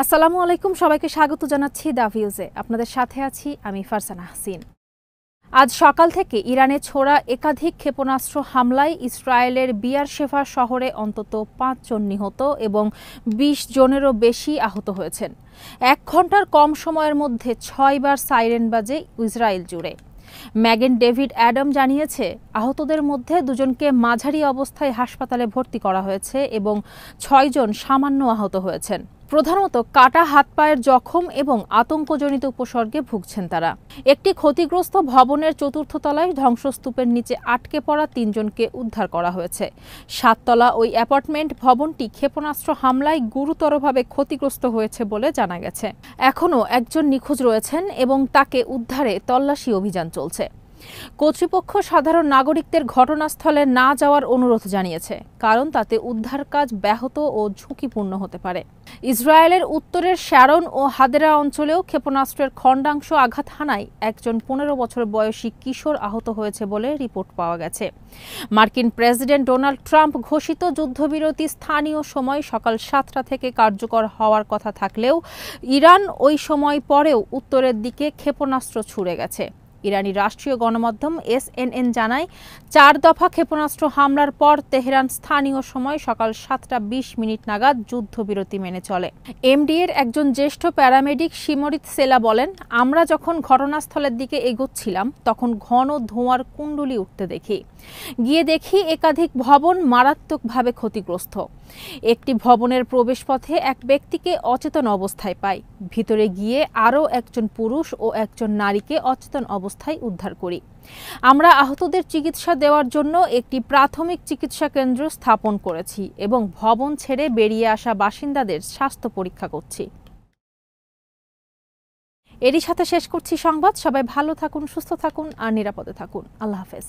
আসসালামু আলাইকুম, সবাইকে স্বাগত জানাচ্ছি দ্য ভিউজে। আপনাদের সাথে আছি আমি ফারজানা হাসিন। আজ সকাল থেকে ইরানে ছোড়া একাধিক ক্ষেপণাস্ত্র হামলায় ইসরায়েলের বিয়ারশেভা শহরে অন্তত ৫ জন নিহত এবং ২০ জনেরও বেশি আহত হয়েছেন। ১ ঘন্টার কম সময়ের মধ্যে ৬ বার সাইরেন বাজে ইসরায়েল জুড়ে। ম্যাগেন ডেভিড অ্যাডাম জানিয়েছে, আহতদের মধ্যে ২ জনকে মাঝারি অবস্থায় হাসপাতালে ভর্তি করা হয়েছে এবং ৬ জন সামান্য আহত হয়েছেন। প্রধানত কাটা হাত পায়ের জখম এবং আতঙ্কজনিত উপসর্গে ভুগছেন তারা। একটি ক্ষতিগ্রস্ত ভবনের ৪র্থ তলায় ধ্বংসস্তূপের নিচে আটকে পড়া ৩ জনকে উদ্ধার করা হয়েছে। ৭ তলা ওই অ্যাপার্টমেন্ট ভবনটি ক্ষেপণাস্ত্র হামলায় গুরুতরভাবে ক্ষতিগ্রস্ত হয়েছে বলে জানা গেছে। এখনও একজন নিখোঁজ রয়েছেন এবং তাকে উদ্ধারে তল্লাশি অভিযান চলছে। কর্তৃপক্ষ সাধারণ নাগরিকদের ঘটনাস্থলে না যাওয়ার অনুরোধ জানিয়েছে, কারণ তাতে উদ্ধার কাজ ব্যাহত ও ঝুঁকিপূর্ণ হতে পারে। ইসরায়েলের উত্তরের শ্যারন ও হাদেরা অঞ্চলেও ক্ষেপণাস্ত্রের খণ্ডাংশ আঘাত হানায় একজন ১৫ বছর বয়সী কিশোর আহত হয়েছে বলে রিপোর্ট পাওয়া গেছে। মার্কিন প্রেসিডেন্ট ডোনাল্ড ট্রাম্প ঘোষিত যুদ্ধবিরতি স্থানীয় সময় সকাল ৭টা থেকে কার্যকর হওয়ার কথা থাকলেও ইরান ওই সময় পরেও উত্তরের দিকে ক্ষেপণাস্ত্র ছুড়ে গেছে। ইরানি রাষ্ট্রীয় গণমাধ্যম SNN জানায়, ৪ দফা ক্ষেপণাস্ত্র হামলার পর তেহরান স্থানীয় সময় সকাল ৭টা ২০ মিনিট নাগাদ যুদ্ধবিরতি মেনে চলে। MD-এর একজন জ্যেষ্ঠ প্যারামেডিক শিমরিত সেলা বলেন, আমরা যখন ঘটনাস্থলের দিকে এগোচ্ছিলাম তখন ঘন ধোঁয়ার কুণ্ডলি উঠতে দেখি। গিয়ে দেখি একাধিক ভবন মারাত্মকভাবে ক্ষতিগ্রস্ত। একটি ভবনের প্রবেশপথে এক ব্যক্তিকে অচেতন অবস্থায় পাই। ভিতরে গিয়ে আরও একজন পুরুষ ও একজন নারীকে অচেতন অবস্থায় উদ্ধার করি। আমরা আহতদের চিকিৎসা দেওয়ার জন্য একটি প্রাথমিক চিকিৎসা কেন্দ্র স্থাপন করেছি এবং ভবন ছেড়ে বেরিয়ে আসা বাসিন্দাদের স্বাস্থ্য পরীক্ষা করছি। এরই সাথে শেষ করছি সংবাদ। সবাই ভালো থাকুন, সুস্থ থাকুন আর নিরাপদে থাকুন। আল্লাহ হাফেজ।